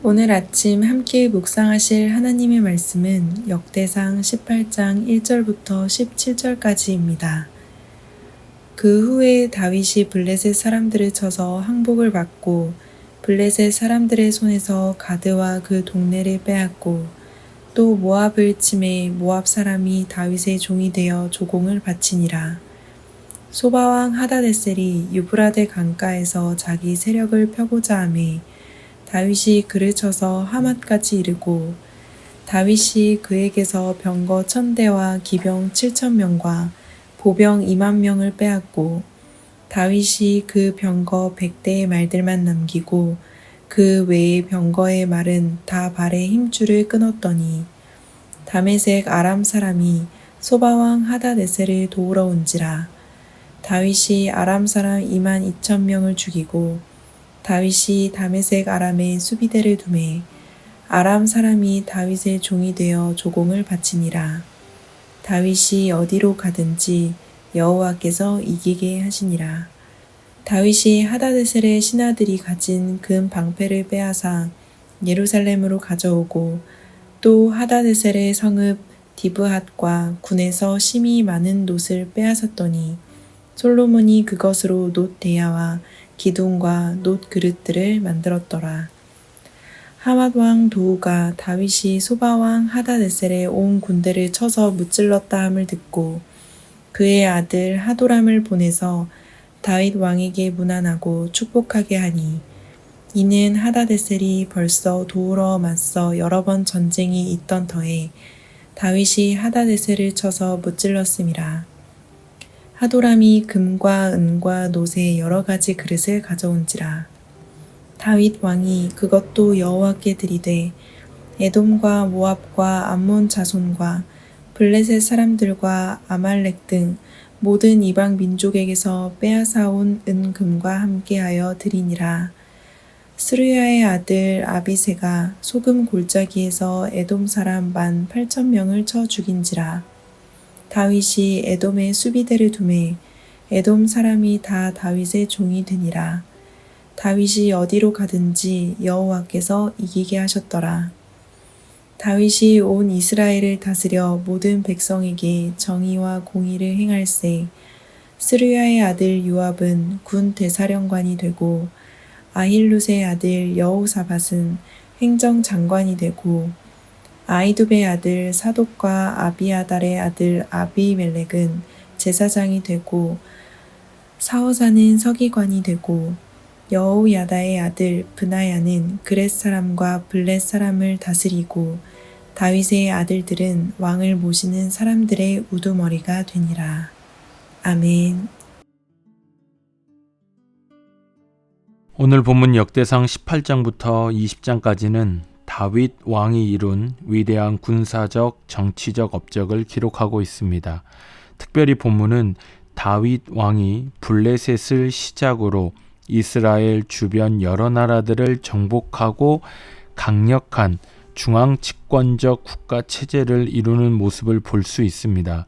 오늘 아침 함께 묵상하실 하나님의 말씀은 역대상 18장 1절부터 17절까지입니다. 그 후에 다윗이 블레셋 사람들을 쳐서 항복을 받고 블레셋 사람들의 손에서 가드와 그 동네를 빼앗고 또 모압을 치매 모압 사람이 다윗의 종이 되어 조공을 바치니라. 소바왕 하다데셀이 유브라데 강가에서 자기 세력을 펴고자 하매 다윗이 그를 쳐서 하맛까지 이르고 다윗이 그에게서 병거 1000대와 기병 7000명과 보병 20000명을 빼앗고 다윗이 그 병거 100대의 말들만 남기고 그 외의 병거의 말은 다 발의 힘줄을 끊었더니 다메섹 아람 사람이 소바왕 하다데셀을 도우러 온지라. 다윗이 아람 사람 22000명을 죽이고 다윗이 다메섹 아람에 수비대를 두매 아람 사람이 다윗의 종이 되어 조공을 바치니라. 다윗이 어디로 가든지 여호와께서 이기게 하시니라. 다윗이 하다데셀의 신하들이 가진 금 방패를 빼앗아 예루살렘으로 가져오고 또 하다데셀의 성읍 디브핫과 군에서 심히 많은 놋을 빼앗았더니 솔로몬이 그것으로 놋 대야와 기둥과 놋 그릇들을 만들었더라. 하맛 왕 도우가 다윗이 소바 왕 하다데셀의 온 군대를 쳐서 무찔렀다 함을 듣고 그의 아들 하도람을 보내서 다윗 왕에게 문안하고 축복하게 하니 이는 하다데셀이 벌써 도우러 맞서 여러 번 전쟁이 있던 터에 다윗이 하다데셀을 쳐서 무찔렀음이라. 하도람이 금과 은과 놋의 여러 가지 그릇을 가져온지라. 다윗 왕이 그것도 여호와께 드리되 에돔과 모압과 암몬 자손과 블레셋 사람들과 아말렉 등 모든 이방 민족에게서 빼앗아온 은금과 함께하여 드리니라. 스루야의 아들 아비새가 소금 골짜기에서 에돔 사람 18,000명을 쳐 죽인지라. 다윗이 에돔의 수비대를 두매 에돔 사람이 다 다윗의 종이 되니라. 다윗이 어디로 가든지 여호와께서 이기게 하셨더라. 다윗이 온 이스라엘을 다스려 모든 백성에게 정의와 공의를 행할세. 스루야의 아들 요압은 군 대사령관이 되고 아힐룻의 아들 여호사밧은 행정장관이 되고 아히두베의 아들 사독과 아비아달의 아들 아비멜렉은 제사장이 되고 사호사는 서기관이 되고 여호야다의 아들 브나야는 그렛 사람과 블렛 사람을 다스리고 다윗의 아들들은 왕을 모시는 사람들의 우두머리가 되니라. 아멘. 오늘 본문 역대상 18장부터 20장까지는 다윗 왕이 이룬 위대한 군사적, 정치적 업적을 기록하고 있습니다. 특별히 본문은 다윗 왕이 블레셋을 시작으로 이스라엘 주변 여러 나라들을 정복하고 강력한 중앙 집권적 국가 체제를 이루는 모습을 볼 수 있습니다.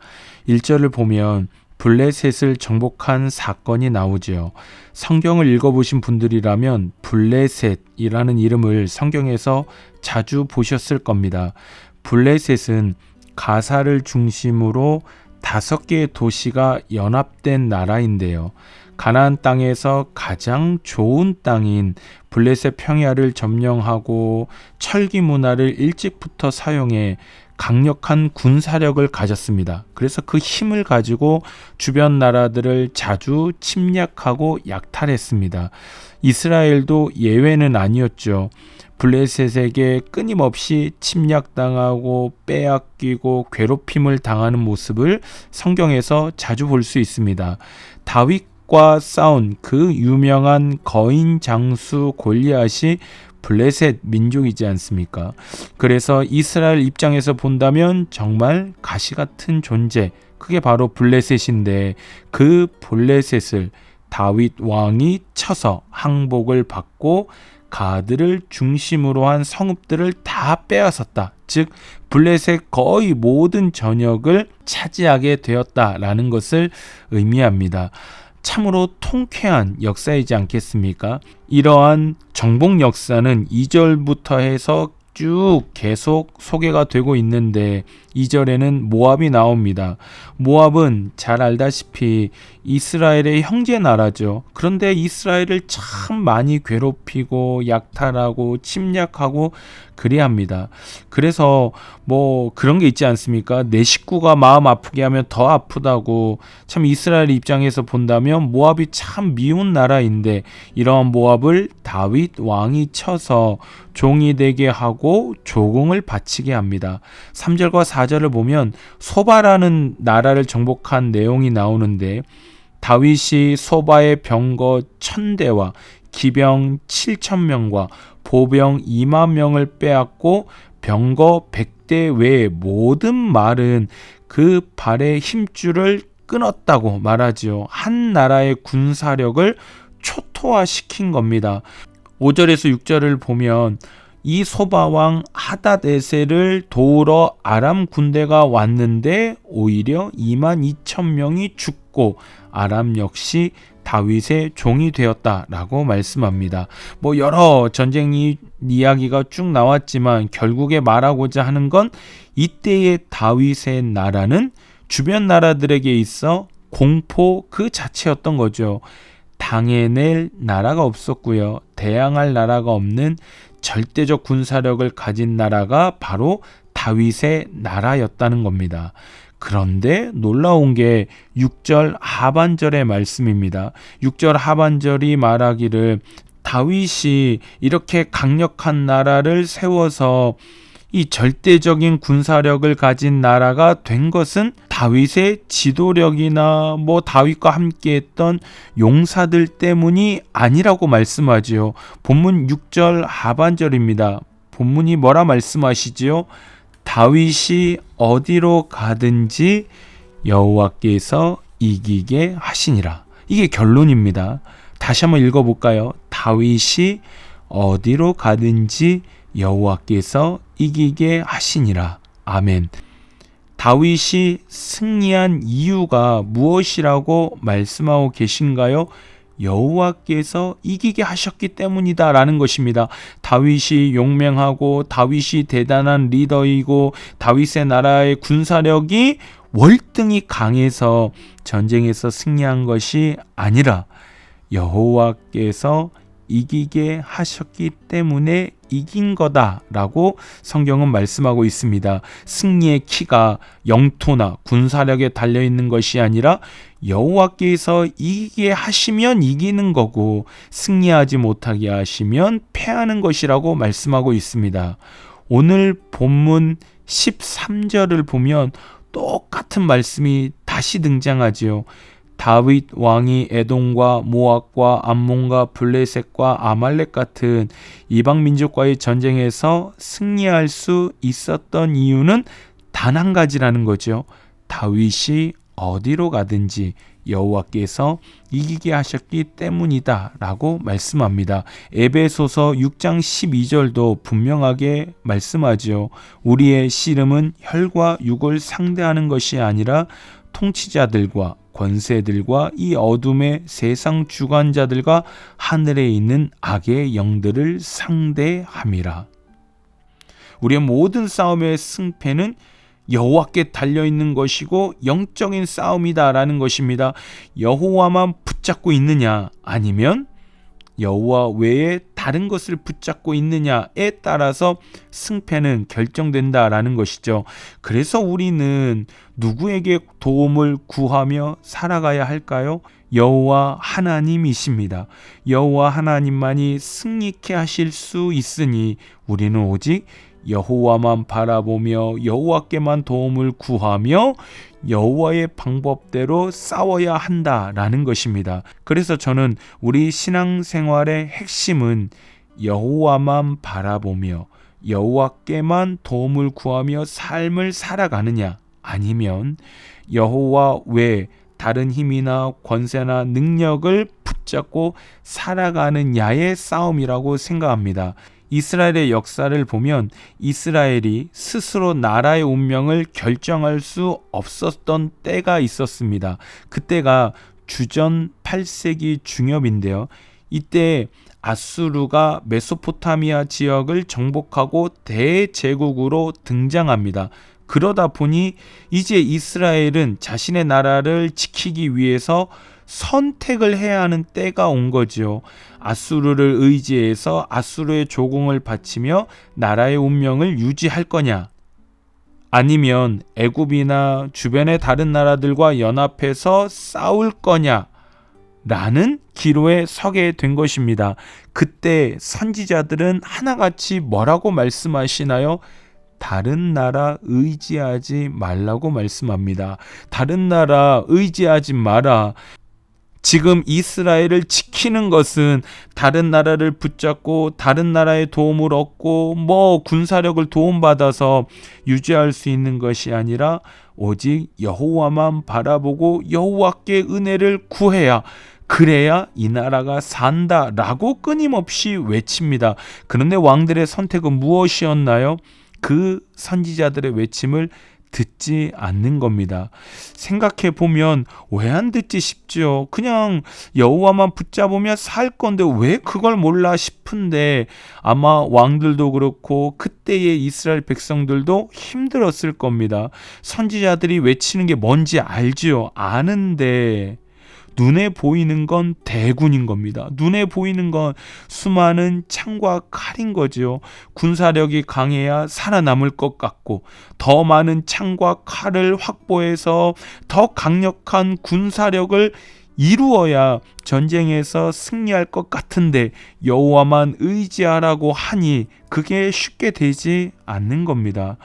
1절을 보면 블레셋을 정복한 사건이 나오지요. 성경을 읽어보신 분들이라면 블레셋이라는 이름을 성경에서 자주 보셨을 겁니다. 블레셋은 가사를 중심으로 5개의 도시가 연합된 나라인데요. 가나안 땅에서 가장 좋은 땅인 블레셋 평야를 점령하고 철기 문화를 일찍부터 사용해 강력한 군사력을 가졌습니다. 그래서 그 힘을 가지고 주변 나라들을 자주 침략하고 약탈했습니다. 이스라엘도 예외는 아니었죠. 블레셋에게 끊임없이 침략당하고 빼앗기고 괴롭힘을 당하는 모습을 성경에서 자주 볼 수 있습니다. 다윗과 싸운 그 유명한 거인 장수 골리앗이 블레셋 민족이지 않습니까? 그래서 이스라엘 입장에서 본다면 정말 가시 같은 존재, 그게 바로 블레셋인데 그 블레셋을 다윗 왕이 쳐서 항복을 받고 가드를 중심으로 한 성읍들을 다 빼앗았다. 즉 블레셋 거의 모든 전역을 차지하게 되었다라는 것을 의미합니다. 참으로 통쾌한 역사이지 않겠습니까? 이러한 정복 역사는 2절부터 해서 쭉 계속 소개가 되고 있는데 2절에는 모압이 나옵니다. 모압은 잘 알다시피 이스라엘의 형제 나라죠. 그런데 이스라엘을 참 많이 괴롭히고 약탈하고 침략하고 그리합니다. 그래서 뭐 그런 게 있지 않습니까? 내 식구가 마음 아프게 하면 더 아프다고. 참 이스라엘 입장에서 본다면 모압이 참 미운 나라인데 이러한 모압을 다윗 왕이 쳐서 종이 되게 하고 조공을 바치게 합니다. 3절과 4절을 보면 소바라는 나라를 정복한 내용이 나오는데 다윗이 소바의 병거 1000대와 기병 7000명과 보병 2만 명을 빼앗고 병거 100대 외의 모든 말은 그 발의 힘줄을 끊었다고 말하지요. 한 나라의 군사력을 초토화시킨 겁니다. 5절에서 6절을 보면 이 소바왕 하닷에셀을 도우러 아람 군대가 왔는데 오히려 22,000명이 죽고 아람 역시 다윗의 종이 되었다라고 말씀합니다. 뭐 여러 전쟁 이야기가 쭉 나왔지만 결국에 말하고자 하는 건 이때의 다윗의 나라는 주변 나라들에게 있어 공포 그 자체였던 거죠. 당해낼 나라가 없었고요. 대항할 나라가 없는 절대적 군사력을 가진 나라가 바로 다윗의 나라였다는 겁니다. 그런데 놀라운 게 6절 하반절의 말씀입니다. 6절 하반절이 말하기를 다윗이 이렇게 강력한 나라를 세워서 이 절대적인 군사력을 가진 나라가 된 것은 다윗의 지도력이나 뭐 다윗과 함께했던 용사들 때문이 아니라고 말씀하지요. 본문 6절 하반절입니다. 본문이 뭐라 말씀하시지요? 다윗이 어디로 가든지 여호와께서 이기게 하시니라. 이게 결론입니다. 다시 한번 읽어볼까요? 다윗이 어디로 가든지 여호와께서 이기게 하시니라. 아멘. 다윗이 승리한 이유가 무엇이라고 말씀하고 계신가요? 여호와께서 이기게 하셨기 때문이다 라는 것입니다. 다윗이 용맹하고 다윗이 대단한 리더이고 다윗의 나라의 군사력이 월등히 강해서 전쟁에서 승리한 것이 아니라 여호와께서 이기게 하셨기 때문에 이긴 거다라고 성경은 말씀하고 있습니다. 승리의 키가 영토나 군사력에 달려있는 것이 아니라 여호와께서 이기게 하시면 이기는 거고 승리하지 못하게 하시면 패하는 것이라고 말씀하고 있습니다. 오늘 본문 13절을 보면 똑같은 말씀이 다시 등장하지요. 다윗 왕이 에돔과 모압과 암몬과 블레셋과 아말렉 같은 이방 민족과의 전쟁에서 승리할 수 있었던 이유는 단 한 가지라는 거죠. 다윗이 어디로 가든지 여호와께서 이기게 하셨기 때문이다 라고 말씀합니다. 에베소서 6장 12절도 분명하게 말씀하죠. 우리의 씨름은 혈과 육을 상대하는 것이 아니라 통치자들과 권세들과 이 어둠의 세상 주관자들과 하늘에 있는 악의 영들을 상대함이라. 우리의 모든 싸움의 승패는 여호와께 달려있는 것이고 영적인 싸움이다라는 것입니다. 여호와만 붙잡고 있느냐 아니면 여호와 외에 다른 것을 붙잡고 있느냐에 따라서 승패는 결정된다라는 것이죠. 그래서 우리는 누구에게 도움을 구하며 살아가야 할까요? 여호와 하나님이십니다. 여호와 하나님만이 승리케 하실 수 있으니 우리는 오직 여호와만 바라보며 여호와께만 도움을 구하며 여호와의 방법대로 싸워야 한다라는 것입니다. 그래서 저는 우리 신앙생활의 핵심은 여호와만 바라보며 여호와께만 도움을 구하며 삶을 살아가느냐 아니면 여호와 외에 다른 힘이나 권세나 능력을 붙잡고 살아가느냐의 싸움이라고 생각합니다. 이스라엘의 역사를 보면 이스라엘이 스스로 나라의 운명을 결정할 수 없었던 때가 있었습니다. 그때가 주전 8세기 중엽인데요. 이때 아수르가 메소포타미아 지역을 정복하고 대제국으로 등장합니다. 그러다 보니 이제 이스라엘은 자신의 나라를 지키기 위해서 선택을 해야 하는 때가 온 거죠. 아수르를 의지해서 아수르의 조공을 바치며 나라의 운명을 유지할 거냐, 아니면 애굽이나 주변의 다른 나라들과 연합해서 싸울 거냐 라는 기로에 서게 된 것입니다. 그때 선지자들은 하나같이 뭐라고 말씀하시나요? 다른 나라 의지하지 말라고 말씀합니다. 다른 나라 의지하지 마라. 지금 이스라엘을 지키는 것은 다른 나라를 붙잡고 다른 나라의 도움을 얻고 군사력을 도움받아서 유지할 수 있는 것이 아니라 오직 여호와만 바라보고 여호와께 은혜를 구해야, 그래야 이 나라가 산다라고 끊임없이 외칩니다. 그런데 왕들의 선택은 무엇이었나요? 그 선지자들의 외침을 듣지 않는 겁니다. 생각해 보면 왜 안 듣지 싶죠. 그냥 여호와만 붙잡으면 살 건데 왜 그걸 몰라 싶은데, 아마 왕들도 그렇고 그때의 이스라엘 백성들도 힘들었을 겁니다. 선지자들이 외치는 게 뭔지 알지요. 아는데 눈에 보이는 건 대군인 겁니다. 눈에 보이는 건 수많은 창과 칼인 거죠. 군사력이 강해야 살아남을 것 같고, 더 많은 창과 칼을 확보해서 더 강력한 군사력을 이루어야 전쟁에서 승리할 것 같은데 여호와만 의지하라고 하니 그게 쉽게 되지 않는 겁니다.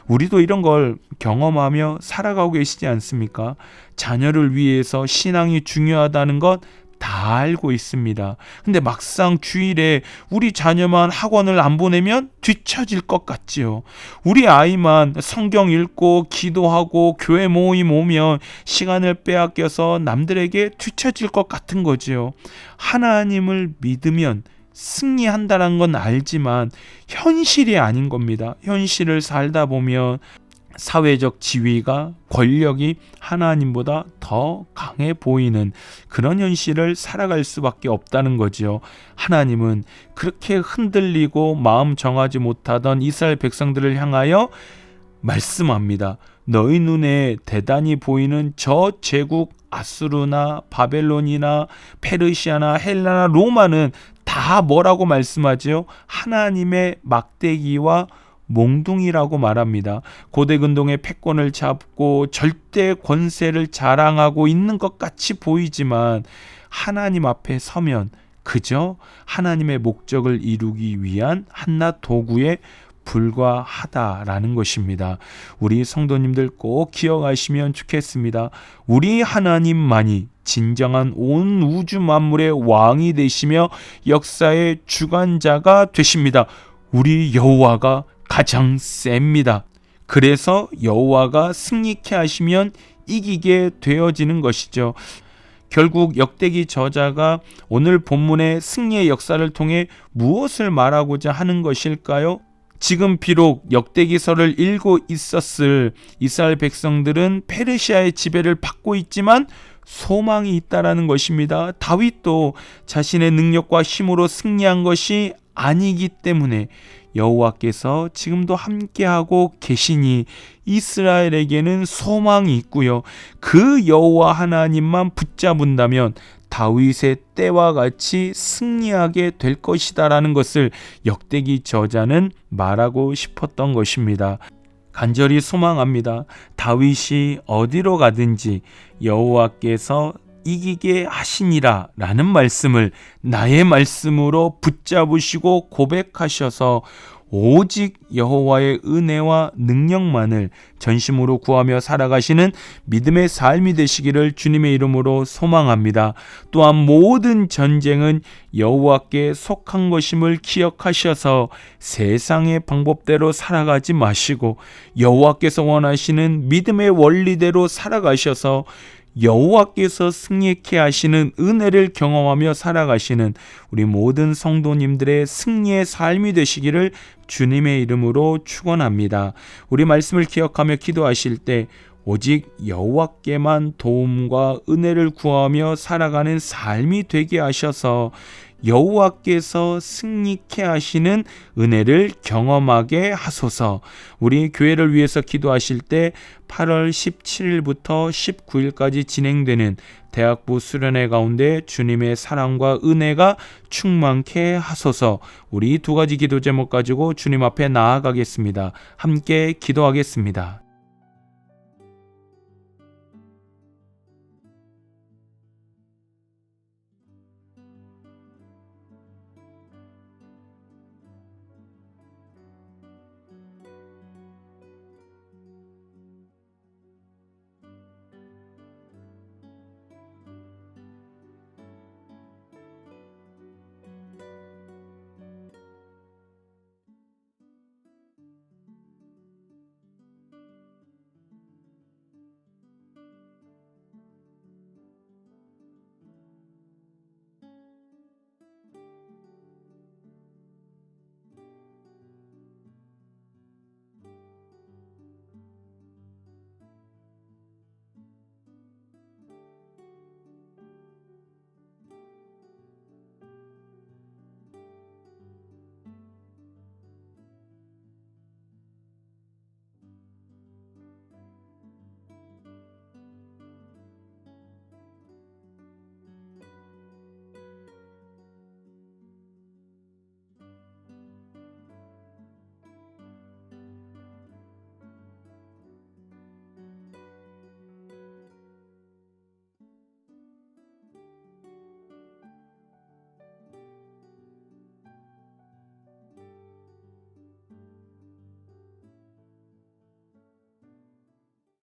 우리도 이런 걸 경험하며 살아가고 계시지 않습니까? 자녀를 위해서 신앙이 중요하다는 것 다 알고 있습니다. 근데 막상 주일에 우리 자녀만 학원을 안 보내면 뒤처질 것 같지요. 우리 아이만 성경 읽고 기도하고 교회 모임 오면 시간을 빼앗겨서 남들에게 뒤처질 것 같은 거지요. 하나님을 믿으면 승리한다는 건 알지만 현실이 아닌 겁니다. 현실을 살다 보면 사회적 지위가, 권력이 하나님보다 더 강해 보이는 그런 현실을 살아갈 수밖에 없다는 거지요. 하나님은 그렇게 흔들리고 마음 정하지 못하던 이스라엘 백성들을 향하여 말씀합니다. 너희 눈에 대단히 보이는 저 제국 아수르나 바벨론이나 페르시아나 헬라나 로마는 다 뭐라고 말씀하지요? 하나님의 막대기와 몽둥이라고 말합니다. 고대 근동의 패권을 잡고 절대 권세를 자랑하고 있는 것 같이 보이지만 하나님 앞에 서면 그저 하나님의 목적을 이루기 위한 한낱 도구에 불과하다라는 것입니다. 우리 성도님들 꼭 기억하시면 좋겠습니다. 우리 하나님만이 진정한 온 우주 만물의 왕이 되시며 역사의 주관자가 되십니다. 우리 여호와가 가장 셉니다. 그래서 여호와가 승리케 하시면 이기게 되어지는 것이죠. 결국 역대기 저자가 오늘 본문의 승리의 역사를 통해 무엇을 말하고자 하는 것일까요? 지금 비록 역대기서를 읽고 있었을 이스라엘 백성들은 페르시아의 지배를 받고 있지만 소망이 있다라는 것입니다. 다윗도 자신의 능력과 힘으로 승리한 것이 아니기 때문에 여호와께서 지금도 함께하고 계시니 이스라엘에게는 소망이 있고요. 그 여호와 하나님만 붙잡은다면 다윗의 때와 같이 승리하게 될 것이다라는 것을 역대기 저자는 말하고 싶었던 것입니다. 간절히 소망합니다. 다윗이 어디로 가든지 여호와께서 이기게 하시니라 라는 말씀을 나의 말씀으로 붙잡으시고 고백하셔서 오직 여호와의 은혜와 능력만을 전심으로 구하며 살아가시는 믿음의 삶이 되시기를 주님의 이름으로 소망합니다. 또한 모든 전쟁은 여호와께 속한 것임을 기억하셔서 세상의 방법대로 살아가지 마시고 여호와께서 원하시는 믿음의 원리대로 살아가셔서 여호와께서 승리케 하시는 은혜를 경험하며 살아가시는 우리 모든 성도님들의 승리의 삶이 되시기를 주님의 이름으로 축원합니다. 우리 말씀을 기억하며 기도하실 때 오직 여호와께만 도움과 은혜를 구하며 살아가는 삶이 되게 하셔서 여호와께서 승리케 하시는 은혜를 경험하게 하소서. 우리 교회를 위해서 기도하실 때 8월 17일부터 19일까지 진행되는 대학부 수련회 가운데 주님의 사랑과 은혜가 충만케 하소서. 우리 두 가지 기도 제목 가지고 주님 앞에 나아가겠습니다. 함께 기도하겠습니다.